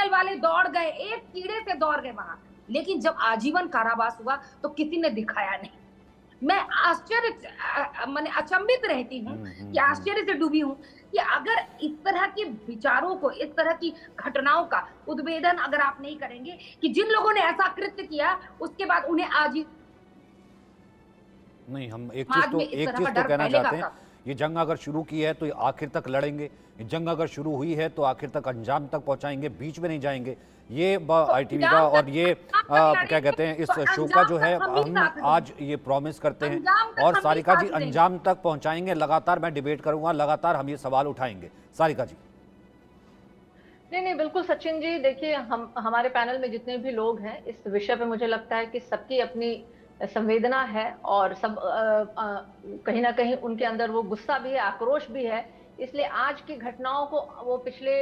जंगल वाले दौड़ गए, एक कीड़े से दौड़ गए वहां, लेकिन जब आजीवन कारावास हुआ तो किसी ने दिखाया नहीं। मैं मैंने अचंभित रहती हूँ कि आश्चर्य से डूबी हूँ कि अगर इस तरह के विचारों को, इस तरह की घटनाओं का उद्भेदन अगर आप नहीं करेंगे कि जिन लोगों ने ऐसा कृत्य किया उसके बाद उन्हें आज नहीं, हम एक समाज में इस चीज तरह का तो डर कहना फैलेगा चाहते हैं, कब? ये जंग अगर शुरू की है तो ये आखिर तक लड़ेंगे, ये जंग अगर शुरू हुई है तो आखिर तक अंजाम तक पहुंचाएंगे, बीच में नहीं जाएंगे। ये तो ITV का और ये क्या कहते हैं इस तो शो का जो अंजाम है तक हम ही हम साथ देंगे। आज ये प्रॉमिस करते हैं अंजाम तक और हम ही सारिका जी साथ देंगे। अंजाम तक पहुंचाएंगे। लगातार मैं डिबेट करूंगा, लगातार हम ये सवाल उठाएंगे। सारिका जी। नहीं नहीं, बिल्कुल सचिन जी, देखिए हम हमारे पैनल में जितने भी लोग हैं इस विषय पे मुझे लगता है कि सबकी अपनी संवेदना है और सब कहीं ना कहीं उनके अंदर वो गुस्सा भी है, आक्रोश भी है। इसलिए आज की घटनाओं को वो पिछले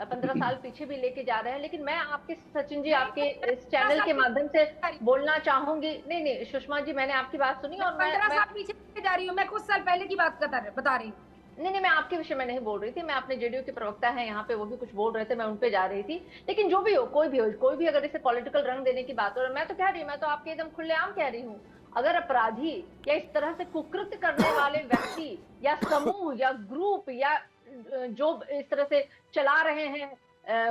15 साल पीछे भी लेके जा रहे हैं। लेकिन मैं आपके सचिन जी, आपके इस चैनल के माध्यम से बोलना चाहूंगी। नहीं नहीं सुषमा जी, मैंने आपकी बात सुनी और 15 साल पीछे जा रही हूँ, मैं कुछ साल पहले की बात बता रही हूँ। नहीं, मैं आपके विषय में नहीं बोल रही थी, मैं अपने जेडीयू के प्रवक्ता हैं यहाँ पे, वो भी कुछ बोल रहे थे, मैं उन पे जा रही थी। लेकिन जो भी हो, कोई भी अगर इसे पॉलिटिकल रंग देने की बात हो, और मैं तो कह रही हूँ, मैं तो आपके एकदम खुलेआम कह रही हूँ, अगर अपराधी या इस तरह से कुकृत्य करने वाले व्यक्ति या समूह या ग्रुप या जो इस तरह से चला रहे हैं,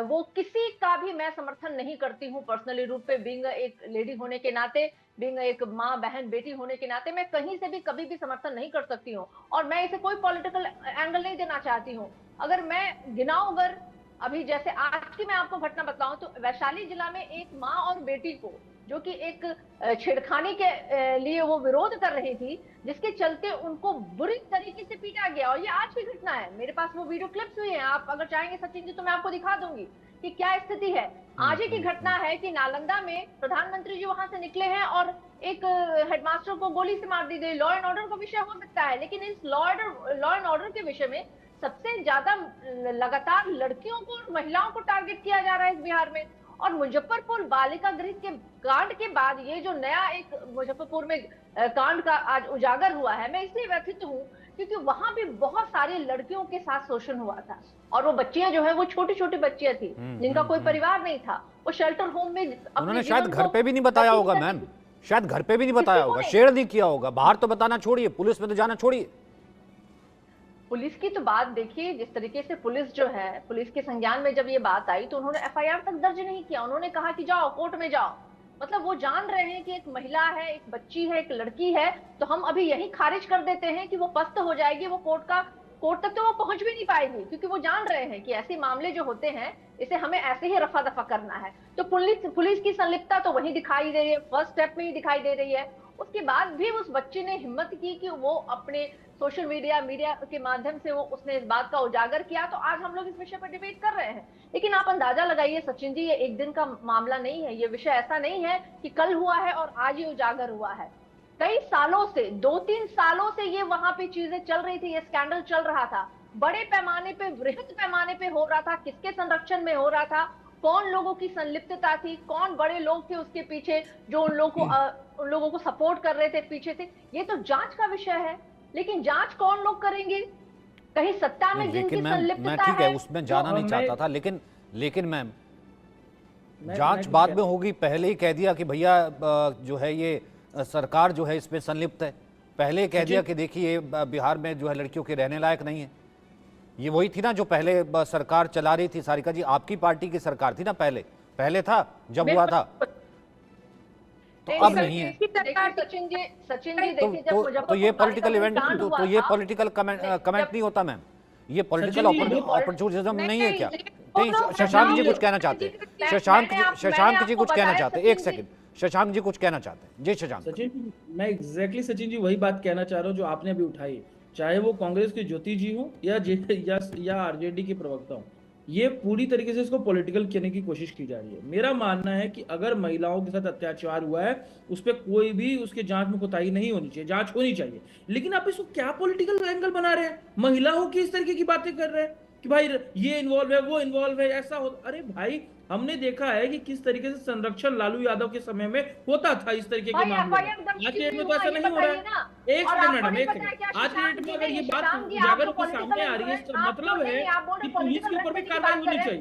वो किसी का भी मैं समर्थन नहीं करती हूँ पर्सनली रूप पे। बीइंग एक लेडी होने के नाते, बीइंग एक माँ बहन बेटी होने के नाते, मैं कहीं से भी कभी भी समर्थन नहीं कर सकती हूँ और मैं इसे कोई पॉलिटिकल एंगल नहीं देना चाहती हूँ। अगर मैं गिनाऊं, अगर अभी जैसे आज की मैं आपको घटना बताऊं तो वैशाली जिला में एक माँ और बेटी को, जो कि एक छेड़खानी के लिए वो विरोध कर रही थी, जिसके चलते उनको बुरी तरीके से पीटा गया। और ये आज की घटना है, मेरे पास वो वीडियो क्लिप्स हुई हैं, आप अगर चाहेंगे सचिन जी तो मैं आपको दिखा दूंगी कि क्या स्थिति है। आज ही की घटना है कि नालंदा में प्रधानमंत्री जी वहां से निकले हैं और एक हेडमास्टर को गोली से मार दी गई। लॉ एंड ऑर्डर का विषय हो सकता है, लेकिन इस लॉ एंड ऑर्डर के विषय में सबसे ज्यादा लगातार लड़कियों को और महिलाओं को टारगेट किया जा रहा है इस बिहार में। और मुजफ्फरपुर बालिका गृह के कांड के बाद ये जो नया एक मुजफ्फरपुर में कांड का आज उजागर हुआ है, मैं इसलिए व्यथित हूँ क्योंकि वहां भी बहुत सारी लड़कियों के साथ शोषण हुआ था और वो बच्चियां जो है वो छोटी छोटी बच्चियां थी जिनका कोई परिवार नहीं था, वो शेल्टर होम में उन्होंने शायद घर पे भी नहीं बताया होगा मैम, शायद घर पे भी नहीं बताया होगा, शेयर नहीं किया होगा, बाहर तो बताना छोड़िए, पुलिस में तो जाना छोड़िए। पुलिस की तो बात देखिए, जिस तरीके से पुलिस जो है, पुलिस के संज्ञान में जब ये बात आई तो उन्होंने एफआईआर तक दर्ज नहीं किया। उन्होंने कहा कि जाओ कोर्ट में जाओ। मतलब वो जान रहे हैं कि एक महिला है, एक बच्ची है, एक लड़की है, तो हम अभी यही खारिज कर देते हैं कि वो पस्त हो जाएगी, वो कोर्ट तक तो वो पहुंच भी नहीं पाएगी, क्योंकि वो जान रहे हैं कि ऐसे मामले जो होते हैं इसे हमें ऐसे ही रफा दफा करना है। तो पुलिस की संलिप्तता तो वही दिखाई दे रही है, फर्स्ट स्टेप में ही दिखाई दे रही है। उसके बाद भी उस बच्चे ने हिम्मत की कि वो अपने सोशल मीडिया के माध्यम से वो उसने इस बात का उजागर किया। तो आज हम लोग इस विषय पर डिबेट कर रहे हैं। लेकिन आप अंदाजा लगाइए सचिन जी, ये एक दिन का मामला नहीं है, ये विषय ऐसा नहीं है कि कल हुआ है और आज ही उजागर हुआ है। कई सालों से, 2-3 सालों से ये वहां पे चीजें चल रही थी, ये स्कैंडल चल रहा था, बड़े पैमाने पे, वृहद पैमाने पे हो रहा था। किसके संरक्षण में हो रहा था, कौन लोगों की संलिप्तता थी, कौन बड़े लोग थे उसके पीछे जो उन लोगों को सपोर्ट कर रहे थे पीछे से, ये तो जांच का विषय है। लेकिन जांच कौन लोग करेंगे, कहीं सत्ता में जिनकी संलिप्तता ठीक है, है, उसमें जाना नहीं चाहता था, लेकिन मैम जांच बाद में होगी। पहले ही कह दिया कि भैया जो है ये सरकार जो है इसमें संलिप्त है, पहले ही कह दिया कि देखिए बिहार में जो है लड़कियों के रहने लायक नहीं है। ये वही थी ना जो पहले सरकार चला रही थी सारिका जी, आपकी पार्टी की सरकार थी ना, पहले था जब हुआ था, तो अब नहीं है। सचिन जी देखिए, तो ये पॉलिटिकल इवेंट, तो ये पॉलिटिकल कमेंट नहीं होता मैम, ये पॉलिटिकल अपॉर्चुनिज्म नहीं है क्या? नहीं, शशांक जी कुछ कहना चाहते हैं, शशांक जी कुछ कहना चाहते हैं, एक सेकंड, शशांक जी कुछ कहना चाहते हैं। जी शशांक। सचिन, मैं एग्जैक्टली सचिन जी वही बात कहना चाह रहा हूँ जो आपने अभी उठाई, चाहे वो कांग्रेस के ज्योति जी हो या आरजेडी के प्रवक्ता हो, ये पूरी तरीके से इसको पॉलिटिकल करने की कोशिश की जा रही है। मेरा मानना है कि अगर महिलाओं के साथ अत्याचार हुआ है उस पर कोई भी उसके जांच में कोताही नहीं होनी चाहिए, जांच होनी चाहिए। लेकिन आप इसको क्या पॉलिटिकल एंगल बना रहे हैं, महिलाओं की इस तरीके की बातें कर रहे हैं कि भाई ये इन्वॉल्व है, वो इन्वॉल्व है, ऐसा हो। अरे भाई, हमने देखा है कि किस तरीके से संरक्षण लालू यादव के समय में होता था इस तरीके के मामले। आज के डेट में तो ऐसा नहीं हो रहा है। एक सेकंड मैडम, एक सेकंड, आज के डेट में अगर ये बात उजागर होकर सामने आ रही है, इसका मतलब है कि पुलिस के ऊपर भी कार्रवाई होनी चाहिए।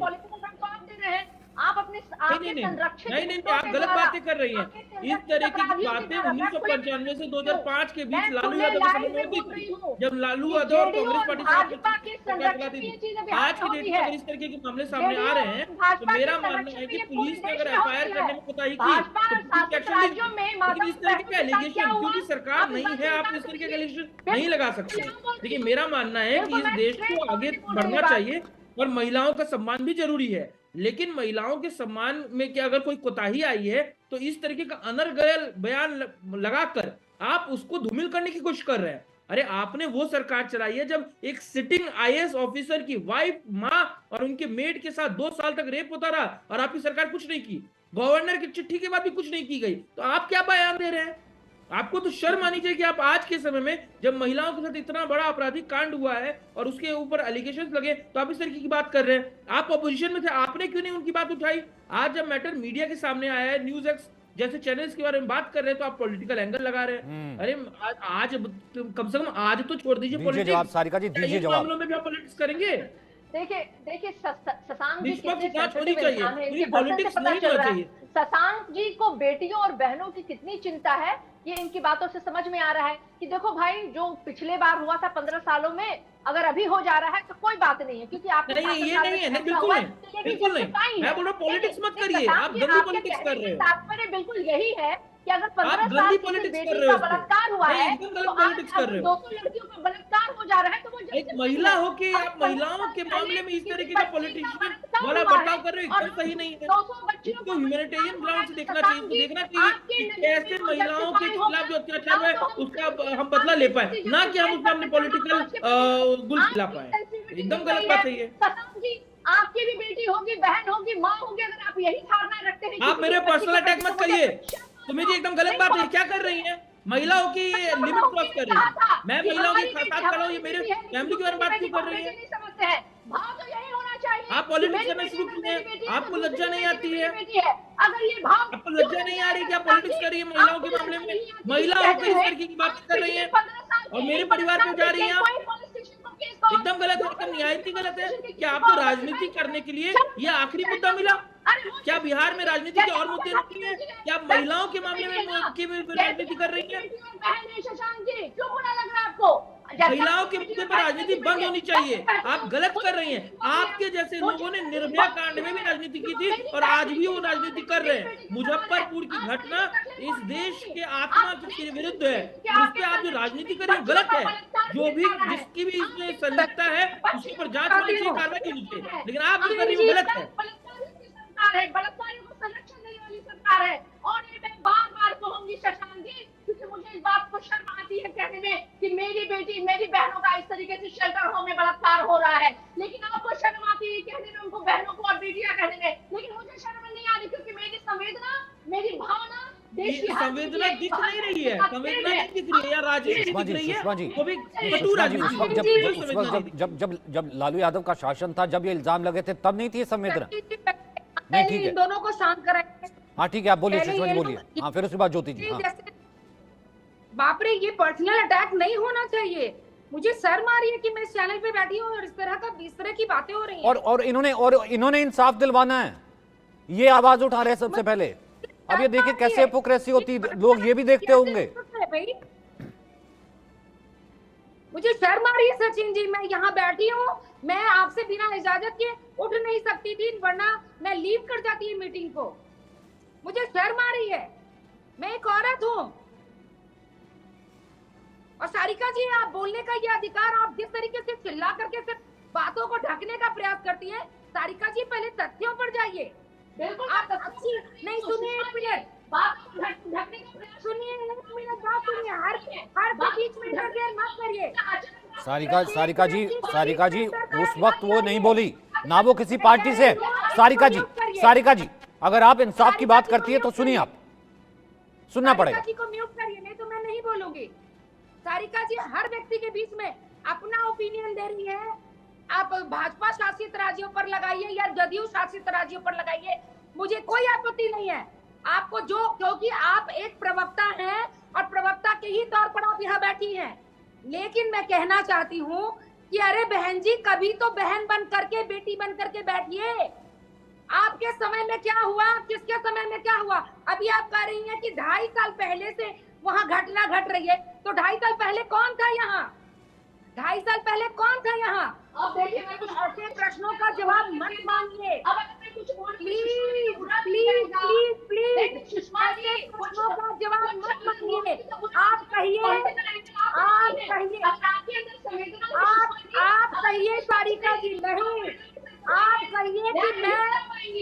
आपके संरक्षित नहीं, आप गलत बातें कर रही हैं। इस तरीके की बातें 1995 से 2005 के बीच लालू यादव के समय में होती थी, जब लालू यादव और कांग्रेस पार्टी चलाती थी। आज की डेट में अगर इस तरीके के मामले सामने आ रहे हैं तो मेरा मानना है कि पुलिस ने अगर FIR करने में कोताही की तो एक्शन ली। लेकिन इस तरीके का एलिगेशन, क्योंकि सरकार नहीं है, आप इस तरीके का एलिगेशन नहीं लगा सकते। देखिए, मेरा मानना है कि इस देश को आगे बढ़ना चाहिए और महिलाओं का सम्मान भी जरूरी है, लेकिन महिलाओं के सम्मान में क्या अगर कोई कोताही आई है तो इस तरीके का अनर्गल बयान लगाकर आप उसको धूमिल करने की कोशिश कर रहे हैं। अरे आपने वो सरकार चलाई है जब एक सिटिंग IAS ऑफिसर की वाइफ, माँ और उनके मेड के साथ 2 साल तक रेप होता रहा और आपकी सरकार कुछ नहीं की। गवर्नर की चिट्ठी के बाद भी कुछ नहीं की गई, तो आप क्या बयान दे रहे हैं? आपको तो शर्म आनी चाहिए कि आप आज के समय में जब महिलाओं के साथ इतना बड़ा आपराधिक कांड हुआ है और उसके ऊपर एलिगेशंस लगे तो आप इस तरीके की बात कर रहे हैं। आप अपोजिशन में थे, आपने क्यों नहीं उनकी बात उठाई? आज जब मैटर मीडिया के सामने आया है, न्यूज़ एक्स जैसे चैनल्स के बारे में बात कर रहे हैं तो आप पॉलिटिकल एंगल लगा रहे हैं। अरे आज कम से कम आज तो छोड़ दीजिए पॉलिटिक्स। जवाब सारिका जी दीजिए जवाब। मामलों में भी आप पॉलिटिक्स करेंगे? देखिए शशांक जी निष्पक्ष होनी चाहिए, पॉलिटिक्स नहीं होना चाहिए। शशांक जी को बेटियों और बहनों की कितनी चिंता है ये इनकी बातों से समझ में आ रहा है कि देखो भाई, जो पिछले बार हुआ था 15 सालों में, अगर अभी हो जा रहा है तो कोई बात नहीं है, क्योंकि आप नहीं, ये नहीं है, बिल्कुल नहीं। मैं बोल रहा हूँ पॉलिटिक्स मत करिए, आप गंदी पॉलिटिक्स कर रहे हो। तात्पर्य बिल्कुल यही है कि अगर 15 साल की बेटी का बलात्कार हुआ है तो 200 लड़कियों का बलात्कार हो जा रहा है तो वो एक महिला हो के आप महिलाओं के मामले में इस तरीके का पॉलिटिशियन वाला बर्ताव कर रहे हो, एकदम सही नहीं है। इसको ह्यूमैनिटेरियन ग्राउंड से देखना चाहिए कि कैसे महिलाओं के खिलाफ जो अत्याचार हुआ है उसका हम बदला ले पाए, ना कि हम उसमें अपने पॉलिटिकल गुल खिला पाए। एकदम गलत बात है ये। आपकी भी बेटी होगी, बहन होगी, माँ होगी, अगर आप यही धारणा रखते हैं। आप मेरे पर्सनल अटैक मत करिए, सुमित जी एकदम गलत बात है। क्या कर रही हैं? महिलाओं की लिमिट क्रॉस कर रही है। मैं महिलाओं के साथ खड़ा हूँ, ये मेरे फैमिली के बारे में बात क्यों कर रही है? आप पॉलिटिक्स करना शुरू किए, आपको लज्जा नहीं आती है? अगर ये भाव आपको लज्जा नहीं आ रही कि आप पॉलिटिक्स कर रही है महिलाओं के मामले में? महिला होकर इस तरीके की बात कर रही है और मेरे परिवार पे जा रही है आप। एकदम गलत है, एकदम निहायती गलत है। क्या आपको राजनीति करने के लिए ये आखिरी मुद्दा मिला? क्या बिहार में राजनीति के और मुद्दे नहीं है? क्या आप महिलाओं के मामले में राजनीति कर रही है? महिलाओं के मुद्दे पर राजनीति बंद होनी चाहिए। आप गलत कर रही हैं। आपके जैसे लोगों ने निर्भया कांड में भी राजनीति की थी और आज भी वो राजनीति कर रहे हैं। मुजफ्फरपुर की घटना इस देश के आत्मा के विरुद्ध है, उस पर आप जो राजनीति कर रही है गलत है। जो भी जिसकी भी इसमें संलिप्तता है उसके ऊपर जांच होनी चाहिए, कार्रवाई होनी चाहिए, लेकिन आप जो कर रही है गलत है। बलात्कारियों को संरक्षण देने वाली सरकार है और ये मैं बार-बार कहूंगी शशांक जी, क्योंकि मुझे इस बात को शर्म आती है कहने में कि मेरी बेटी, मेरी बहनों का इस तरीके से शेल्टर होम में बलात्कार हो रहा है, लेकिन आपको शर्म आती है कहने में, उनको बहनों को और बेटियां कहने में, लेकिन मुझे शर्म नहीं आ रही क्योंकि मेरी संवेदना, मेरी भावना संवेदना दिख नहीं रही है, संवेदना नहीं दिख रही है या राजनीति दिख रही है, वो भी कटु राजनीति। जब लालू यादव का शासन था, जब ये इल्जाम लगे थे, तब नहीं थी संवेदना? नहीं, ठीक है, इन दोनों को शांत कराएंगे। हाँ ठीक है, आप बोलिए सुषमा जी, बोलिए। हाँ फिर उसके बाद ज्योति जी। हाँ। बाप रे, ये पर्सनल अटैक नहीं होना चाहिए। मुझे शर्म आ रही है कि मैं इस चैनल पे बैठी हूँ और इस तरह की बातें हो रही हैं। और इन्होंने इंसाफ दिलवाना है, ये आवाज उठा रहे हैं सबसे पहले। अब ये देखिए कैसे हिपोक्रेसी होती, लोग ये भी देखते होंगे। मुझे शर्म आ रही है सचिन जी, मैं यहाँ बैठी हूँ, मैं आपसे बिना इजाजत के उठ नहीं सकती थी, वरना मैं लीव कर जाती है मीटिंग को। मुझे शर्म आ रही है, मैं एक औरत हूँ। और सारिका जी, आप बोलने का ये अधिकार, आप जिस तरीके से चिल्ला करके सिर्फ बातों को ढकने का प्रयास करती है, सारिका जी पहले तथ्यों पर जाइए। बिल्कुल आप अच्छी नहीं, सुनिए एक मिनट, सुनिए एक मिनट, बात सुनिए, हर बीच में इंटरफेयर मत करिए। सारिका जी उस वक्त वो नहीं बोली ना, वो किसी पार्टी से। सारिका जी अगर आप इंसाफ की बात करती है तो सुनिए, आप सुनना पड़ेगा। सारिका जी को म्यूट करिए, नहीं तो मैं नहीं बोलूंगी। सारिका जी हर व्यक्ति के बीच में अपना ओपिनियन दे रही है। आप भाजपा शासित राज्यों पर लगाइए या जदयू शासित राज्यों पर लगाइए, मुझे कोई आपत्ति नहीं है। आपको जो, क्योंकि आप एक प्रवक्ता हैं और प्रवक्ता के ही तौर पर आप यहाँ बैठी हैं। लेकिन मैं कहना चाहती हूँ कि अरे बहन जी, कभी तो बहन बन करके, बेटी बन करके बैठिए। आपके समय में क्या हुआ, किसके समय में क्या हुआ? अभी आप कह रही हैं कि 2.5 साल पहले से वहां घटना घट रही है, तो 2.5 साल पहले कौन था यहाँ? 2.5 साल पहले कौन था यहाँ? अब देखिए, मैं कुछ ऐसे प्रश्नों का जवाब मत मांगिए। अब अगर मैं कुछ बोल please please please please, Sushma ji, ऐसे प्रश्नों का जवाब मत मांगिए। आप कहिए, आप कहिए, आप कहिए सारिका जी, नहीं, आप कहिए कि मैं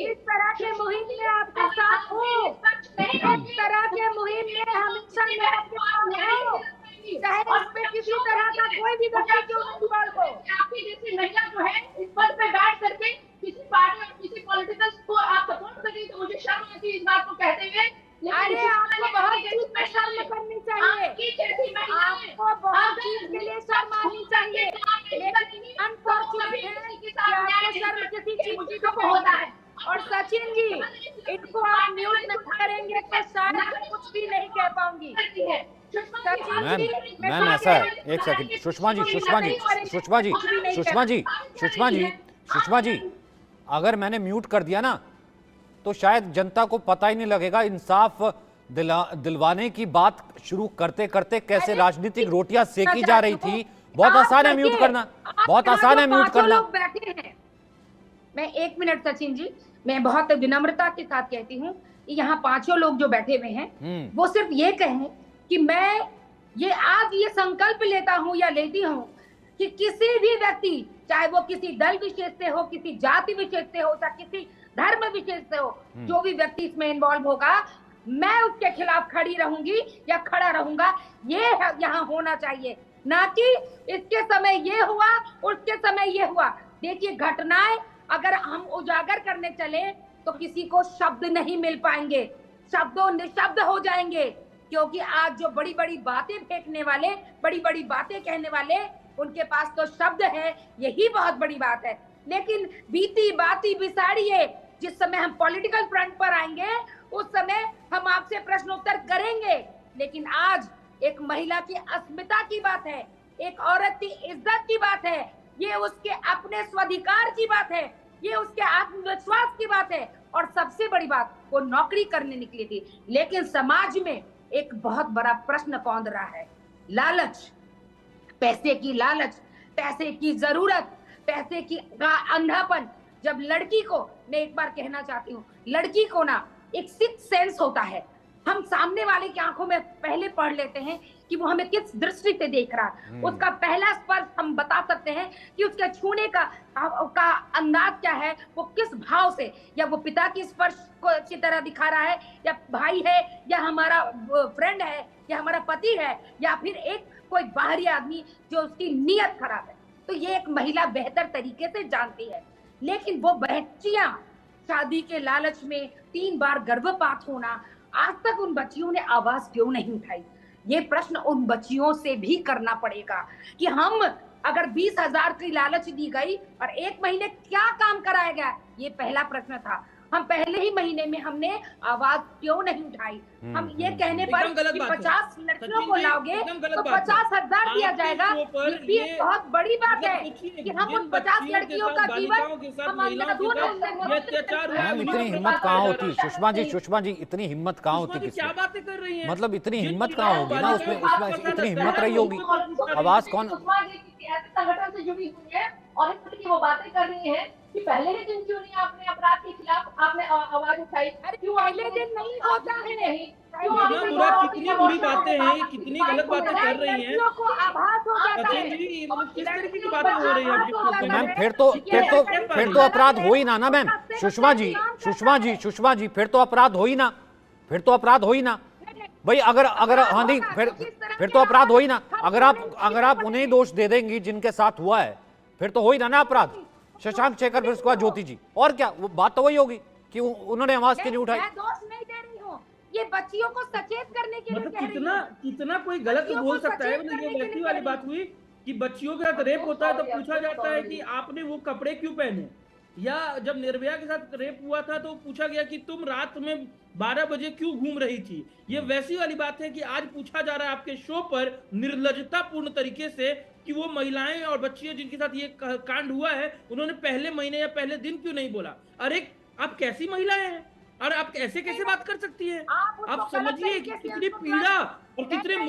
इस तरह के मुहिम में आपके साथ हूँ, इस तरह के मुहिम में हमेशा मैं आपके साथ हूँ, चाहे इसमें किसी तरह का कोई भी व्यक्ति क्यों नहीं इन्वॉल्व हो। आपकी जैसी महिला जो है इस पद पे बैठ करके किसी पार्टी और किसी पॉलिटिकल को आप सपोर्ट कर रही, तो मुझे शर्म आती है इस बात को कहते हुए। अरे आपको बहुत चीज पे शर्म करनी चाहिए, आपको बहुत चीज के लिए शर्म आनी चाहिए, लेकिन अनफॉर्चुनेट है कि आपको शर्म किसी चीज की होता है। और सचिन जी, इनको आप म्यूट नहीं करेंगे तो शायद मैं कुछ भी नहीं कह पाऊंगी। मैम ऐसा है, एक सेकंड, सुषमा जी, सुषमा जी, सुषमा जी, सुषमा जी, सुषमा जी, सुषमा जी, अगर मैंने म्यूट कर दिया ना तो शायद जनता को पता ही नहीं लगेगा इंसाफ दिलवाने की बात शुरू करते करते कैसे राजनीतिक रोटियां सेकी जा रही थी। बहुत आसान है म्यूट करना, बहुत आसान है म्यूट करना। बैठे हैं, मैं 1 मिनट सचिन जी, मैं बहुत विनम्रता के साथ कहती हूँ, यहाँ 5 लोग जो बैठे हुए हैं वो सिर्फ ये कहें कि मैं आज ये संकल्प लेता हूँ या लेती हूँ कि किसी भी व्यक्ति, चाहे वो किसी दल विशेष से हो, किसी जाति विशेष से हो, चाहे किसी धर्म विशेष से हो, जो भी व्यक्ति इसमें इन्वॉल्व होगा, मैं उसके खिलाफ खड़ी रहूंगी या खड़ा रहूंगा। ये यहाँ होना चाहिए, ना कि इसके समय ये हुआ, उसके समय ये हुआ। देखिए, घटनाएं अगर हम उजागर करने चले तो किसी को शब्द नहीं मिल पाएंगे, शब्दों निशब्द हो जाएंगे, क्योंकि आज जो बड़ी बड़ी बातें फेंकने वाले, बड़ी बड़ी बातें कहने वाले, उनके पास तो शब्द है, यही बहुत बड़ी बात है। लेकिन बीती बाती बिसाड़िए, जिस समय हम पॉलिटिकल फ्रंट पर आएंगे उस समय हम आपसे प्रश्न उत्तर करेंगे। लेकिन आज एक महिला की अस्मिता की बात है, एक औरत की इज्जत की बात है, ये उसके अपने स्वाधिकार की बात है, ये उसके आत्मविश्वास की बात है, और सबसे बड़ी बात, वो नौकरी करने निकली थी। लेकिन समाज में एक बहुत बड़ा प्रश्न कौंध रहा है, लालच, पैसे की लालच, पैसे की जरूरत, पैसे की अंधापन। जब लड़की को, मैं एक बार कहना चाहती हूँ, लड़की को ना एक सिक्स सेंस होता है, हम सामने वाले की आंखों में पहले पढ़ लेते हैं कि वो हमें किस दृष्टि से देख रहा है। उसका पहला स्पर्श हम बता सकते हैं कि उसके छूने का अंदाज क्या है, वो किस भाव से, या वो पिता की स्पर्श को की तरह दिखा रहा है, या भाई है, या हमारा फ्रेंड है, या हमारा पति है, या फिर एक कोई बाहरी आदमी जो उसकी नीयत खराब है। तो ये एक महिला बेहतर तरीके से जानती है। लेकिन वो बच्चियां शादी के लालच में 3 बार गर्भपात होना, आज तक उन बच्चियों ने आवाज क्यों नहीं उठाई? ये प्रश्न उन बच्चियों से भी करना पड़ेगा कि हम अगर 20,000 की लालच दी गई और 1 महीने क्या काम कराया गया, ये पहला प्रश्न था। हम पहले ही महीने में हमने आवाज क्यों नहीं उठाई? हम ये कहने पर कि 50 लड़कियों को लाओगे तो 50,000 दिया जाएगा, ये बहुत बड़ी बात है कि हम उन 50 लड़कियों का जीवन हम अंधाधुन मैम, इतनी हिम्मत कहाँ होती सुषमा जी, सुषमा जी, इतनी हिम्मत कहाँ होती? क्या बातें कर रही हैं? मतलब इतनी हिम्मत कहाँ होगी ना, उसमें इतनी हिम्मत रही होगी, आवाज कौन संगठन से जुड़ी हुई है और इस तरह की वो बातें कर रही है कि पहले ही दिन क्यों नहीं आपने अपराध के खिलाफ आपने आवाज उठाई? क्यों पहले दिन नहीं होता है? कितनी बुरी बातें हैं, कितनी गलत बातें कर रही हैं। आभास हो जाता है। किस तरीके की बातें हो रही हैं? मैम, फिर तो अपराध हो ही ना मैम, सुषमा जी, सुषमा जी, सुषमा जी, फिर तो अपराध हो ही ना, फिर तो अपराध हो ही ना भाई। अगर हाँ नहीं, फिर तो अपराध हो ही ना। अगर आप उन्हें दोष दे देंगी जिनके साथ हुआ है, फिर तो हो ही ना अपराध। शशांक शेखर, फिर उसके बाद ज्योति जी, और क्या, वो बात तो वही होगी कि उन्होंने आवाज क्यों नहीं उठाई। मैं दोष नहीं दे रही हूँ, ये बच्चियों को सचेत करने के लिए कह रही हूँ। कितना कोई गलत बोल सकता है? मतलब ये वैसी वाली बात हुई कि बच्चियों के साथ रेप होता है तो पूछा जाता है कि आपने वो कपड़े क्यों पहने, या जब निर्भया के साथ रेप हुआ था तो पूछा गया कि तुम रात में 12 बजे क्यों घूम रही थी। ये वैसी वाली बात है कि आज पूछा जा रहा है आपके शो पर निर्लज्जतापूर्ण तरीके से कि वो महिलाएं और बच्चियां जिनके साथ ये कांड हुआ है, उन्होंने पहले महीने या पहले दिन क्यों नहीं बोला। अरे आप कैसी महिला हैं और आप ऐसे कैसे बात कर सकती हैं? आप उसको आप गलत समझिए कि तरीके से कितनी उसको पीड़ा और कितने नहीं, मुश्किल